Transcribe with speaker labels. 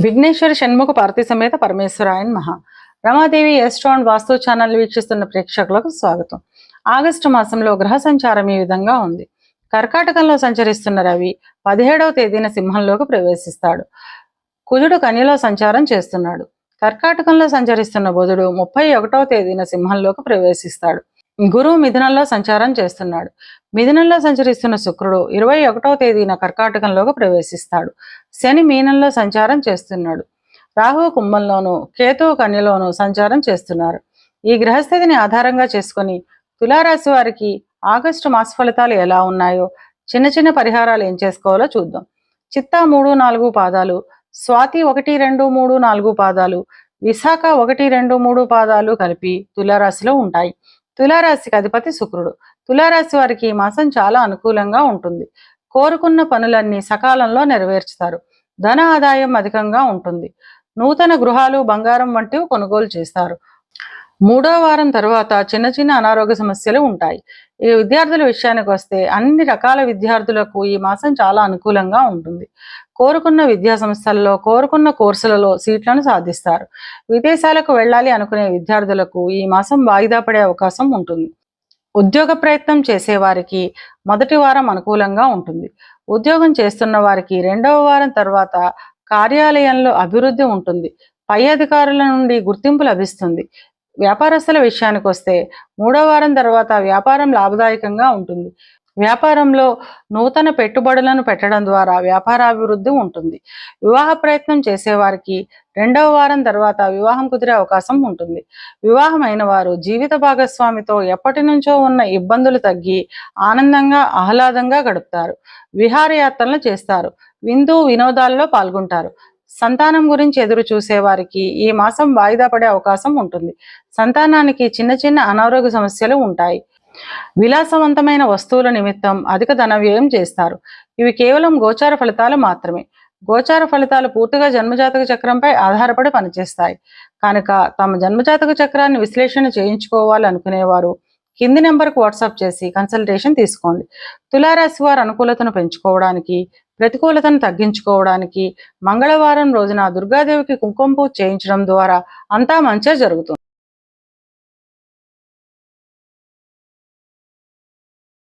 Speaker 1: విఘ్నేశ్వర షణ్ముఖ పార్వతీ సమేత పరమేశ్వరాయన్ మహా. రమాదేవి ఎస్ట్రాన్ వాస్తు ఛానల్ వీక్షిస్తున్న ప్రేక్షకులకు స్వాగతం. ఆగస్టు మాసంలో గ్రహ సంచారం ఈ విధంగా ఉంది. కర్కాటకంలో సంచరిస్తున్న రవి 17వ తేదీన సింహంలోకి ప్రవేశిస్తాడు. కుజుడు కన్యలో సంచారం చేస్తున్నాడు. కర్కాటకంలో సంచరిస్తున్న బుధుడు 31వ తేదీన సింహంలోకి ప్రవేశిస్తాడు. గురువు మిథునంలో సంచారం చేస్తున్నాడు. మిథునంలో సంచరిస్తున్న శుక్రుడు 21వ తేదీన కర్కాటకంలోకి ప్రవేశిస్తాడు. శని మీనంలో సంచారం చేస్తున్నాడు. రాహువు కుంభంలోను, కేతువు కన్యలోను సంచారం చేస్తున్నారు. ఈ గ్రహస్థితిని ఆధారంగా చేసుకుని తులారాశి వారికి ఆగస్టు మాస ఫలితాలు ఎలా ఉన్నాయో, చిన్న చిన్న పరిహారాలు ఏం చేసుకోవాలో చూద్దాం. చిత్తా 3, 4 పాదాలు, స్వాతి 1, 2, 3, 4 పాదాలు, విశాఖ 1, 2, 3 పాదాలు కలిపి తులారాశిలో ఉంటాయి. తులారాశికి అధిపతి శుక్రుడు. తులారాశి వారికి ఈ మాసం చాలా అనుకూలంగా ఉంటుంది. కోరుకున్న పనులన్నీ సకాలంలో నెరవేర్చుతారు. ధన ఆదాయం అధికంగా ఉంటుంది. నూతన గృహాలు, బంగారం వంటివి కొనుగోలు చేస్తారు. 3వ వారం తరువాత చిన్న చిన్న అనారోగ్య సమస్యలు ఉంటాయి. ఈ విద్యార్థుల విషయానికి వస్తే అన్ని రకాల విద్యార్థులకు ఈ మాసం చాలా అనుకూలంగా ఉంటుంది. కోరుకున్న విద్యా సంస్థల్లో, కోరుకున్న కోర్సులలో సీట్లను సాధిస్తారు. విదేశాలకు వెళ్ళాలి అనుకునే విద్యార్థులకు ఈ మాసం వాయిదా పడే అవకాశం ఉంటుంది. ఉద్యోగ ప్రయత్నం చేసేవారికి మొదటి వారం అనుకూలంగా ఉంటుంది. ఉద్యోగం చేస్తున్న వారికి 2వ వారం తర్వాత కార్యాలయంలో అభివృద్ధి ఉంటుంది. పై అధికారుల నుండి గుర్తింపు లభిస్తుంది. వ్యాపారస్తుల విషయానికి వస్తే 3వ వారం తర్వాత వ్యాపారం లాభదాయకంగా ఉంటుంది. వ్యాపారంలో నూతన పెట్టుబడులను పెట్టడం ద్వారా వ్యాపారాభివృద్ధి ఉంటుంది. వివాహ ప్రయత్నం చేసేవారికి 2వ వారం తర్వాత వివాహం కుదిరే అవకాశం ఉంటుంది. వివాహమైన వారు జీవిత భాగస్వామితో ఎప్పటి నుంచో ఉన్న ఇబ్బందులు తగ్గి ఆనందంగా, ఆహ్లాదంగా గడుపుతారు. విహారయాత్రలు చేస్తారు. విందు వినోదాల్లో పాల్గొంటారు. సంతానం గురించి ఎదురు చూసేవారికి ఈ మాసం వాయిదా పడే అవకాశం ఉంటుంది. సంతానానికి చిన్న చిన్న అనారోగ్య సమస్యలు ఉంటాయి. విలాసవంతమైన వస్తువుల నిమిత్తం అధిక ధన వ్యయం చేస్తారు. ఇవి కేవలం గోచార ఫలితాలు మాత్రమే. గోచార ఫలితాలు పూర్తిగా జన్మజాతక చక్రంపై ఆధారపడి పనిచేస్తాయి. కనుక తమ జన్మజాతక చక్రాన్ని విశ్లేషణ చేయించుకోవాలనుకునేవారు కింది నెంబర్కు వాట్సాప్ చేసి కన్సల్టేషన్ తీసుకోండి. తులారాశి వారి అనుకూలతను పెంచుకోవడానికి, ప్రతికూలతను తగ్గించుకోవడానికి మంగళవారం రోజున దుర్గాదేవికి కుంకుమ పూజ చేయించడం ద్వారా అంతా మంచిగా జరుగుతుంది.